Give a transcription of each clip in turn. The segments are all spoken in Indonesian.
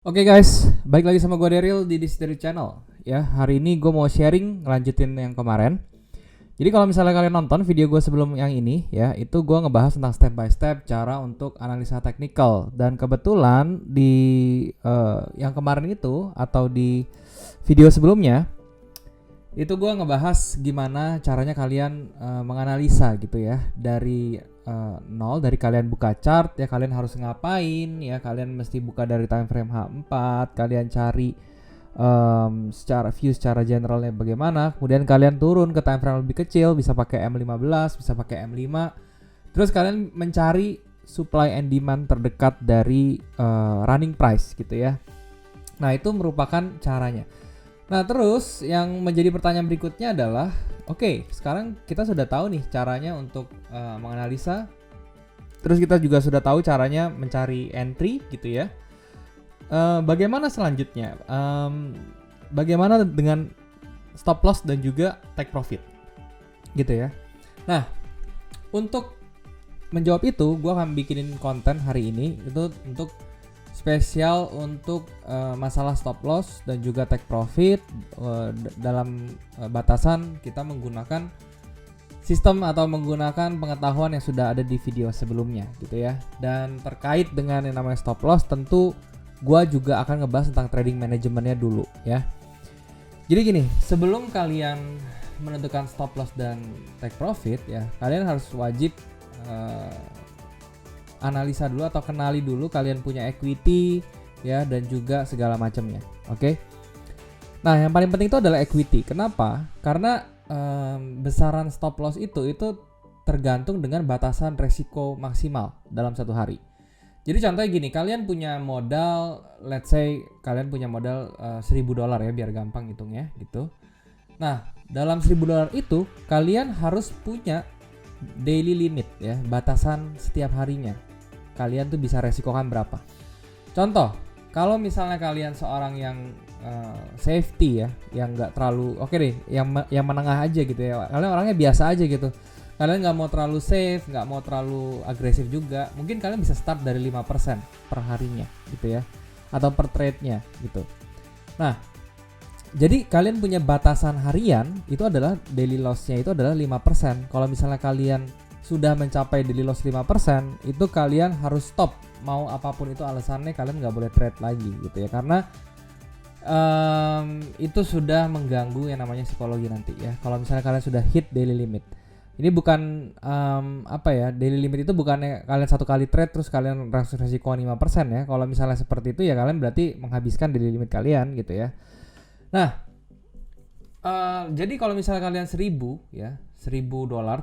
Oke guys, balik lagi sama gue Daryl di Distillery Channel. Ya, hari ini gue mau sharing ngelanjutin yang kemarin. Jadi kalau misalnya kalian nonton video gue sebelum yang ini, ya itu gue ngebahas tentang step by step cara untuk analisa teknikal. Dan kebetulan di yang kemarin itu atau di video sebelumnya itu gue ngebahas gimana caranya kalian menganalisa gitu ya dari nol, dari kalian buka chart ya, kalian harus ngapain ya, kalian mesti buka dari time frame H4, kalian cari secara view secara generalnya bagaimana, kemudian kalian turun ke time frame lebih kecil, bisa pakai M15, bisa pakai M5, terus kalian mencari supply and demand terdekat dari running price gitu ya. Nah itu merupakan caranya. Nah terus yang menjadi pertanyaan berikutnya adalah oke, sekarang kita sudah tahu nih caranya untuk menganalisa. Terus kita juga sudah tahu caranya mencari entry gitu ya. Bagaimana selanjutnya? Bagaimana dengan stop loss dan juga take profit gitu ya. Nah untuk menjawab itu gue akan bikinin konten hari ini itu untuk spesial untuk masalah stop loss dan juga take profit dalam batasan kita menggunakan sistem atau menggunakan pengetahuan yang sudah ada di video sebelumnya gitu ya. Dan terkait dengan yang namanya stop loss, tentu gua juga akan ngebahas tentang trading manajemennya dulu ya. Jadi gini, sebelum kalian menentukan stop loss dan take profit ya, kalian harus wajib analisa dulu atau kenali dulu kalian punya equity ya, dan juga segala macamnya. Oke. Nah, yang paling penting itu adalah equity. Kenapa? Karena besaran stop loss itu tergantung dengan batasan resiko maksimal dalam satu hari. Jadi contohnya gini, kalian punya modal, let's say kalian punya modal $1.000 ya, biar gampang hitungnya gitu. Nah, dalam $1.000 itu kalian harus punya daily limit ya, batasan setiap harinya. Kalian tuh bisa resikokan berapa. Contoh, kalau misalnya kalian seorang yang safety ya, yang nggak terlalu oke deh, yang menengah aja gitu ya, kalian orangnya biasa aja gitu, kalian nggak mau terlalu safe, nggak mau terlalu agresif juga, mungkin kalian bisa start dari 5% per harinya gitu ya, atau per trade-nya gitu. Nah, jadi kalian punya batasan harian itu adalah daily loss-nya itu adalah 5%. Kalau misalnya kalian sudah mencapai daily loss 5%, itu kalian harus stop. Mau apapun itu alasannya, kalian nggak boleh trade lagi gitu ya. Karena itu sudah mengganggu yang namanya psikologi nanti ya. Kalau misalnya kalian sudah hit daily limit. Ini bukan daily limit itu bukannya kalian satu kali trade terus kalian resiko 5% ya. Kalau misalnya seperti itu ya kalian berarti menghabiskan daily limit kalian gitu ya. Nah, jadi kalau misalnya kalian $1.000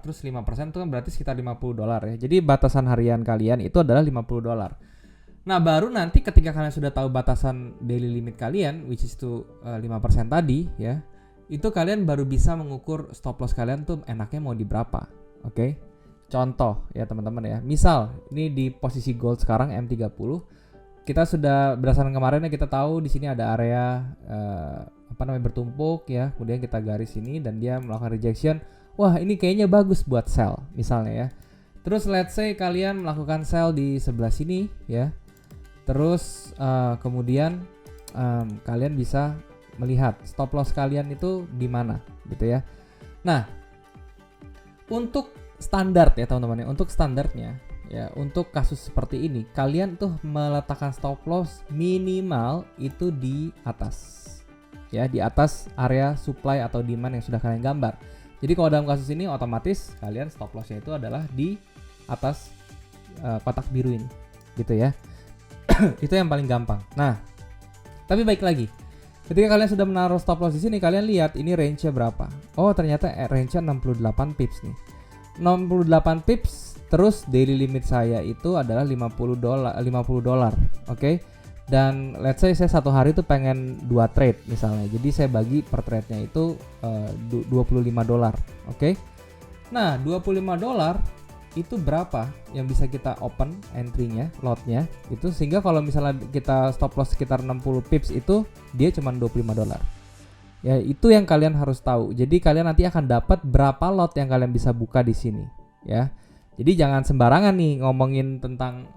terus 5% itu kan berarti sekitar $50 ya. Jadi batasan harian kalian itu adalah $50. Nah, baru nanti ketika kalian sudah tahu batasan daily limit kalian, which is to 5% tadi ya, itu kalian baru bisa mengukur stop loss kalian tuh enaknya mau di berapa. Oke? Contoh ya teman-teman ya. Misal ini di posisi gold sekarang M30. Kita sudah berdasarkan kemarinnya kita tahu di sini ada area bertumpuk ya, kemudian kita garis ini dan dia melakukan rejection. Wah, ini kayaknya bagus buat sell misalnya ya. Terus let's say kalian melakukan sell di sebelah sini ya. Terus kemudian kalian bisa melihat stop loss kalian itu di mana gitu ya. Nah, untuk standar ya teman-teman ya, untuk standarnya ya, untuk kasus seperti ini kalian tuh meletakkan stop loss minimal itu di atas ya, di atas area supply atau demand yang sudah kalian gambar. Jadi kalau dalam kasus ini otomatis kalian stop lossnya itu adalah di atas kotak biru ini gitu ya. Itu yang paling gampang. Nah, tapi baik lagi, ketika kalian sudah menaruh stop loss di sini, kalian lihat ini range-nya berapa. Oh, ternyata range-nya 68 pips nih. 68 pips. Terus daily limit saya itu adalah $50. Oke. Dan let's say saya satu hari itu pengen 2 trade misalnya. Jadi saya bagi per trade-nya itu $25. Oke. Nah, $25 itu berapa yang bisa kita open entry-nya, lot-nya itu, sehingga kalau misalnya kita stop loss sekitar 60 pips itu dia cuma $25. Ya, itu yang kalian harus tahu. Jadi kalian nanti akan dapat berapa lot yang kalian bisa buka di sini ya. Jadi jangan sembarangan nih ngomongin tentang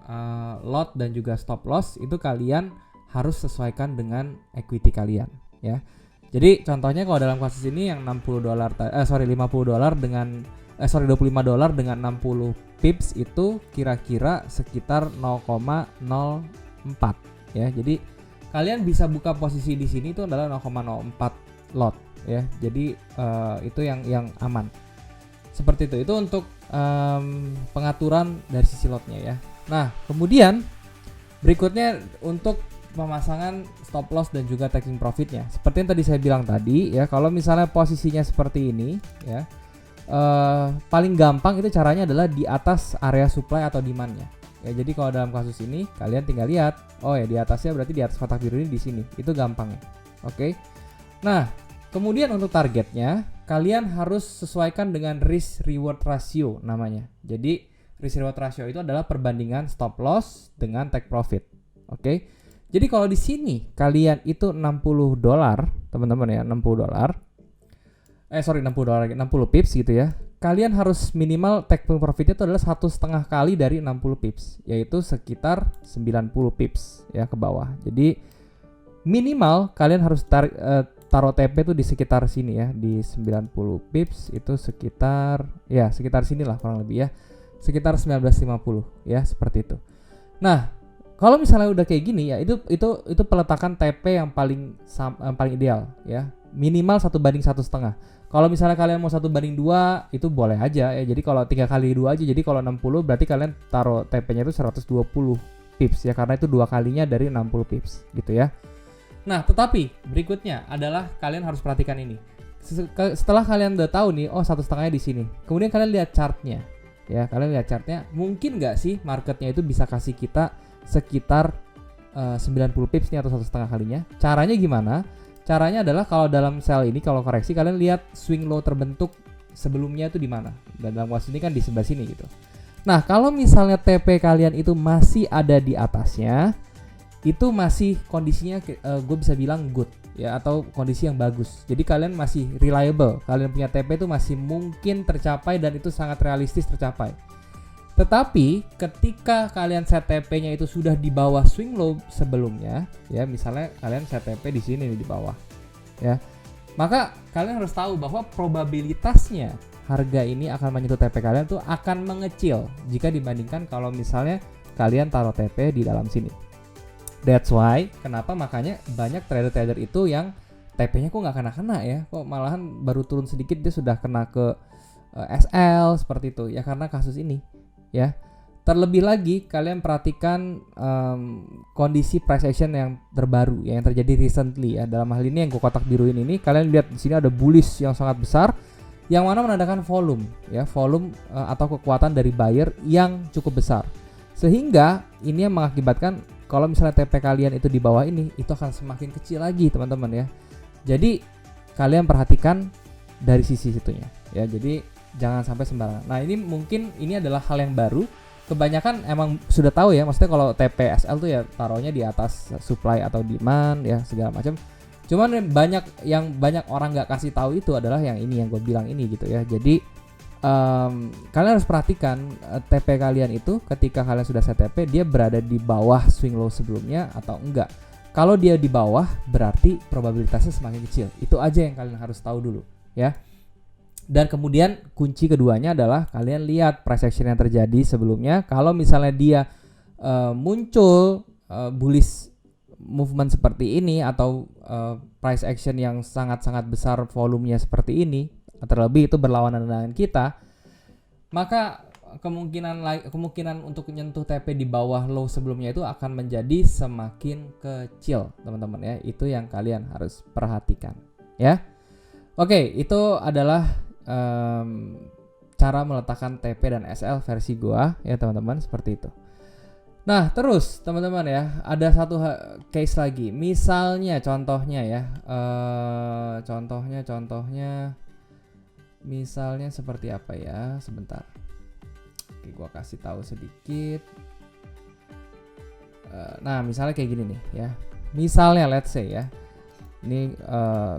lot dan juga stop loss, itu kalian harus sesuaikan dengan equity kalian ya. Jadi contohnya kalau dalam kasus ini yang $50 $50 dengan $25 dengan 60 pips itu kira-kira sekitar 0,04 ya. Jadi kalian bisa buka posisi di sini itu adalah 0,04 lot ya. Jadi itu yang aman. Seperti itu. Itu untuk pengaturan dari sisi lotnya ya. Nah, kemudian berikutnya untuk pemasangan stop loss dan juga taking profitnya. Seperti yang tadi saya bilang tadi ya, kalau misalnya posisinya seperti ini ya, paling gampang itu caranya adalah di atas area supply atau demandnya. Ya, jadi kalau dalam kasus ini kalian tinggal lihat, oh ya di atasnya berarti di atas kotak biru ini di sini. Itu gampangnya. Oke. Nah, kemudian untuk targetnya kalian harus sesuaikan dengan risk reward ratio namanya. Jadi risk reward ratio itu adalah perbandingan stop loss dengan take profit. Oke. Jadi kalau di sini kalian itu $60, teman-teman ya, $60. 60 pips gitu ya. Kalian harus minimal take profitnya itu adalah 1,5 kali dari 60 pips, yaitu sekitar 90 pips ya ke bawah. Jadi minimal kalian harus taruh TP itu di sekitar sini ya, di 90 pips itu sekitar sinilah kurang lebih ya. Sekitar 1950 ya, seperti itu. Nah, kalau misalnya udah kayak gini ya, itu peletakan TP yang paling ideal ya. Minimal 1/1,5. Kalau misalnya kalian mau 1/2 itu boleh aja ya. Jadi kalau 3 kali 2 aja. Jadi kalau 60 berarti kalian taruh TP-nya itu 120 pips ya, karena itu 2 kalinya dari 60 pips gitu ya. Nah, tetapi berikutnya adalah kalian harus perhatikan ini. Setelah kalian udah tahu nih, oh 1,5-nya di sini. Kemudian kalian lihat chartnya. Ya, kalian lihat chartnya, mungkin nggak sih marketnya itu bisa kasih kita sekitar 90 pips nih atau 1,5 kalinya. Caranya gimana? Caranya adalah kalau dalam sell ini, kalau koreksi kalian lihat swing low terbentuk sebelumnya itu di mana. Dan dalam kasus ini kan di sebelah sini gitu. Nah, kalau misalnya TP kalian itu masih ada di atasnya, itu masih kondisinya gue bisa bilang good ya, atau kondisi yang bagus. Jadi kalian masih reliable. Kalian punya TP itu masih mungkin tercapai dan itu sangat realistis tercapai. Tetapi ketika kalian set TP-nya itu sudah di bawah swing low sebelumnya, ya misalnya kalian set TP di sini di bawah, ya, maka kalian harus tahu bahwa probabilitasnya harga ini akan menyentuh TP kalian tuh akan mengecil jika dibandingkan kalau misalnya kalian taruh TP di dalam sini. That's why kenapa makanya banyak trader-trader itu yang TP-nya kok nggak kena-kena ya, kok malahan baru turun sedikit dia sudah kena ke SL seperti itu ya, karena kasus ini. Ya, terlebih lagi kalian perhatikan kondisi price action yang terbaru ya, yang terjadi recently ya. Dalam hal ini yang gue kotak biruin ini, kalian lihat di sini ada bullish yang sangat besar, yang mana menandakan volume ya, atau kekuatan dari buyer yang cukup besar, sehingga ini yang mengakibatkan kalau misalnya TP kalian itu di bawah ini, itu akan semakin kecil lagi teman-teman ya. Jadi kalian perhatikan dari sisi situnya ya. Jadi jangan sampai sembarangan. Nah, ini adalah hal yang baru. Kebanyakan emang sudah tahu ya, maksudnya kalau TPSL tuh ya taruhnya di atas supply atau demand ya segala macam. Cuman banyak orang nggak kasih tahu itu adalah yang ini yang gue bilang ini gitu ya. Jadi kalian harus perhatikan TP kalian itu ketika kalian sudah set TP dia berada di bawah swing low sebelumnya atau enggak. Kalau dia di bawah berarti probabilitasnya semakin kecil. Itu aja yang kalian harus tahu dulu ya. Dan kemudian kunci keduanya adalah kalian lihat price action yang terjadi sebelumnya. Kalau misalnya dia muncul bullish movement seperti ini atau price action yang sangat-sangat besar volumenya seperti ini, terlebih itu berlawanan dengan kita, maka kemungkinan untuk menyentuh TP di bawah low sebelumnya itu akan menjadi semakin kecil, teman-teman ya. Itu yang kalian harus perhatikan ya. Oke, itu adalah cara meletakkan TP dan SL versi gua ya teman-teman, seperti itu. Nah, terus teman-teman ya, ada satu case lagi. Misalnya contohnya ya, contohnya misalnya seperti apa ya? Sebentar. Oke, gua kasih tahu sedikit. Nah, misalnya kayak gini nih ya. Misalnya let's say ya. Ini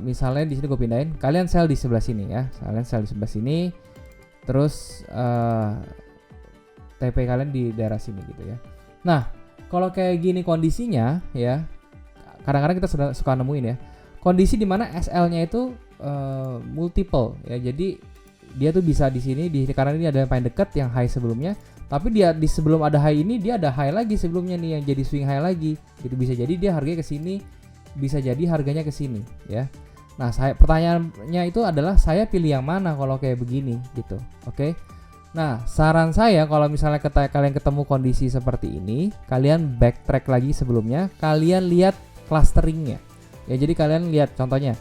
misalnya di sini gue pindahin, kalian sell di sebelah sini ya, kalian sell di sebelah sini, terus TP kalian di daerah sini gitu ya. Nah, kalau kayak gini kondisinya ya, kadang-kadang kita suka nemuin ya kondisi di mana SL-nya itu multiple ya. Jadi dia tuh bisa di sini karena ini ada yang paling dekat yang high sebelumnya, tapi dia di sebelum ada high ini dia ada high lagi sebelumnya nih yang jadi swing high lagi. Gitu bisa jadi dia harganya ke sini, bisa jadi harganya ke sini ya. Nah, pertanyaannya itu adalah saya pilih yang mana kalau kayak begini gitu. Oke. Nah, saran saya kalau misalnya kalian ketemu kondisi seperti ini, kalian backtrack lagi sebelumnya, kalian lihat clusteringnya. Ya, jadi kalian lihat contohnya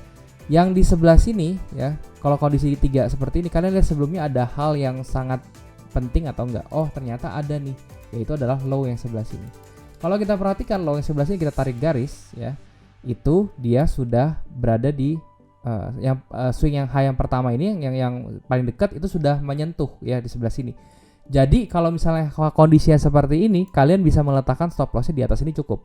yang di sebelah sini ya, kalau kondisi 3 seperti ini, kalian lihat sebelumnya ada hal yang sangat penting atau enggak. Oh, ternyata ada nih, yaitu adalah low yang sebelah sini. Kalau kita perhatikan low yang sebelah sini, kita tarik garis ya, itu dia sudah berada di swing yang high yang pertama ini, yang paling dekat itu sudah menyentuh ya di sebelah sini. Jadi kalau misalnya kondisinya seperti ini, kalian bisa meletakkan stop lossnya di atas ini cukup.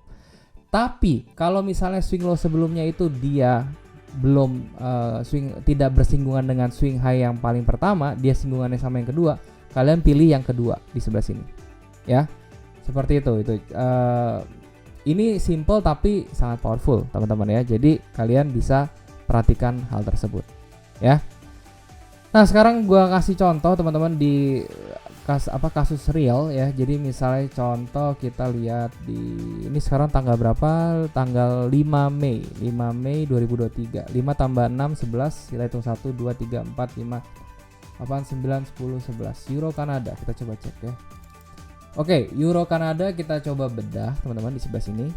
Tapi kalau misalnya swing low sebelumnya itu dia belum tidak bersinggungan dengan swing high yang paling pertama, dia singgungannya sama yang kedua, kalian pilih yang kedua di sebelah sini ya. Seperti itu ini simple tapi sangat powerful teman-teman ya. Jadi kalian bisa perhatikan hal tersebut ya. Nah, sekarang gua kasih contoh teman-teman di kasus real ya. Jadi misalnya contoh kita lihat di ini sekarang tanggal berapa? Tanggal 5 Mei 2023. 5 tambah 6 11, kita hitung 1 2 3 4 5 8 9 10 11. Euro Kanada kita coba cek ya. Oke, Euro Kanada kita coba bedah teman-teman di sebelah sini.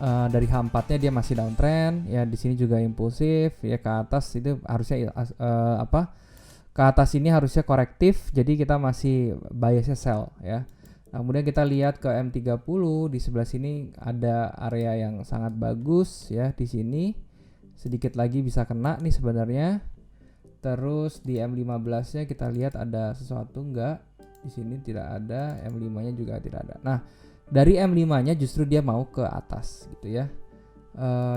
Dari H4-nya dia masih downtrend ya, di sini juga impulsif ya, ke atas itu harusnya ke atas ini harusnya korektif, jadi kita masih biasnya sell ya. Nah, kemudian kita lihat ke M30 di sebelah sini ada area yang sangat bagus ya, di sini sedikit lagi bisa kena nih sebenarnya. Terus di M15-nya kita lihat ada sesuatu enggak? Di sini tidak ada, M5-nya juga tidak ada. Nah, dari M5-nya justru dia mau ke atas gitu ya.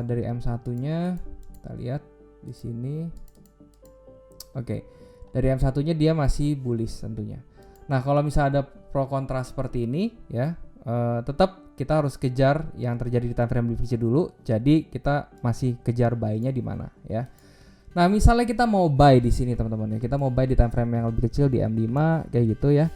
Dari M1-nya kita lihat di sini. Oke. Dari M1-nya dia masih bullish tentunya. Nah, kalau misalnya ada pro kontra seperti ini ya, tetap kita harus kejar yang terjadi di time frame lebih kecil dulu. Jadi kita masih kejar buy-nya di mana ya. Nah, misalnya kita mau buy di sini teman-teman ya. Kita mau buy di time frame yang lebih kecil di M5 kayak gitu ya.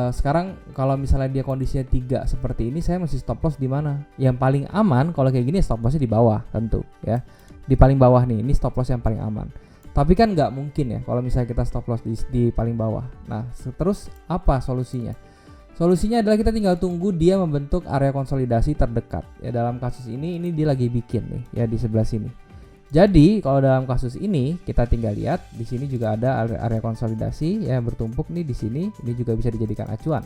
Sekarang kalau misalnya dia kondisinya 3 seperti ini, saya mesti stop loss di mana? Yang paling aman kalau kayak gini stop lossnya di bawah tentu ya. Di paling bawah nih, ini stop loss yang paling aman. Tapi kan nggak mungkin ya kalau misalnya kita stop loss di paling bawah. Nah, terus apa solusinya? Solusinya adalah kita tinggal tunggu dia membentuk area konsolidasi terdekat. Ya, dalam kasus ini dia lagi bikin nih ya di sebelah sini. Jadi kalau dalam kasus ini kita tinggal lihat di sini juga ada area konsolidasi ya bertumpuk nih di sini. Ini juga bisa dijadikan acuan.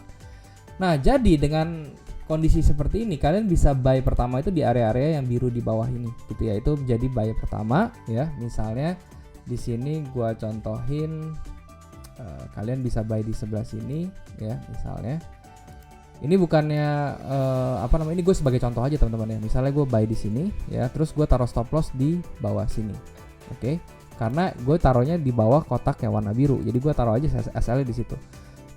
Nah, jadi dengan kondisi seperti ini kalian bisa buy pertama itu di area-area yang biru di bawah ini gitu ya. Itu menjadi buy pertama ya. Misalnya di sini gua contohin kalian bisa buy di sebelah sini ya misalnya. Ini bukannya ini gue sebagai contoh aja teman-teman ya. Misalnya gue buy di sini ya, terus gue taruh stop loss di bawah sini. Oke. Karena gue taruhnya di bawah kotak yang warna biru. Jadi gue taruh aja SL di situ.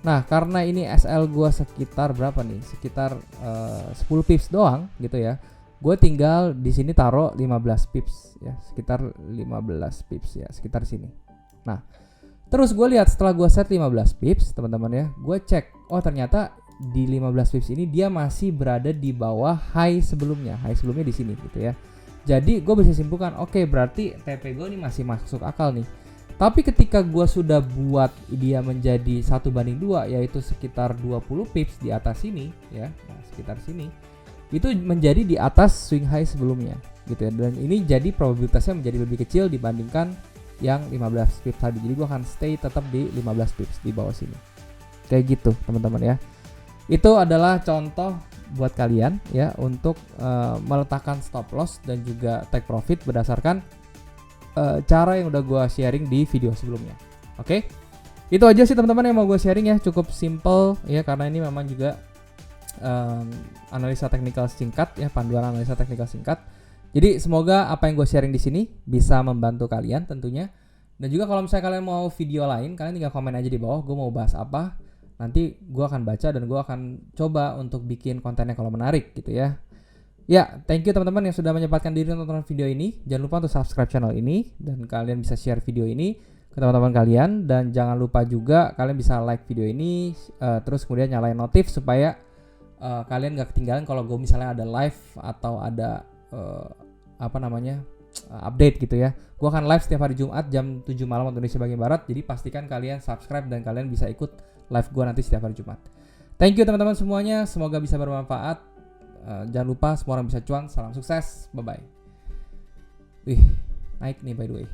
Nah, karena ini SL gue sekitar berapa nih? Sekitar 10 pips doang gitu ya. Gue tinggal di sini taruh 15 pips ya, sekitar 15 pips ya, sekitar sini. Nah, terus gue lihat setelah gue set 15 pips teman-teman ya, gue cek, oh ternyata di 15 pips ini dia masih berada di bawah high sebelumnya di sini gitu ya. Jadi gue bisa simpulkan, oke, berarti TP gue ini masih masuk akal nih. Tapi ketika gue sudah buat dia menjadi 1:2 yaitu sekitar 20 pips di atas sini ya, nah, sekitar sini itu menjadi di atas swing high sebelumnya gitu ya. Dan ini jadi probabilitasnya menjadi lebih kecil dibandingkan yang 15 pips tadi. Jadi gue akan stay tetap di 15 pips di bawah sini. Kayak gitu teman-teman ya. Itu adalah contoh buat kalian ya untuk meletakkan stop loss dan juga take profit berdasarkan cara yang udah gue sharing di video sebelumnya. Oke? Itu aja sih teman-teman yang mau gue sharing ya, cukup simple ya karena ini memang juga analisa teknikal singkat ya, panduan analisa teknikal singkat. Jadi semoga apa yang gue sharing di sini bisa membantu kalian tentunya. Dan juga kalau misalnya kalian mau video lain, kalian tinggal komen aja di bawah gue mau bahas apa. Nanti gue akan baca dan gue akan coba untuk bikin kontennya kalau menarik gitu ya. Ya, thank you teman-teman yang sudah menyempatkan diri nonton video ini. Jangan lupa untuk subscribe channel ini dan kalian bisa share video ini ke teman-teman kalian, dan jangan lupa juga kalian bisa like video ini, terus kemudian nyalain notif supaya kalian gak ketinggalan kalau gue misalnya ada live atau ada update gitu ya. Gue akan live setiap hari Jumat jam 7 malam waktu Indonesia bagian Barat. Jadi pastikan kalian subscribe dan kalian bisa ikut live gue nanti setiap hari Jumat. Thank you teman-teman semuanya, semoga bisa bermanfaat. Jangan lupa semua orang bisa cuan. Salam sukses, bye bye. Wih, naik nih by the way.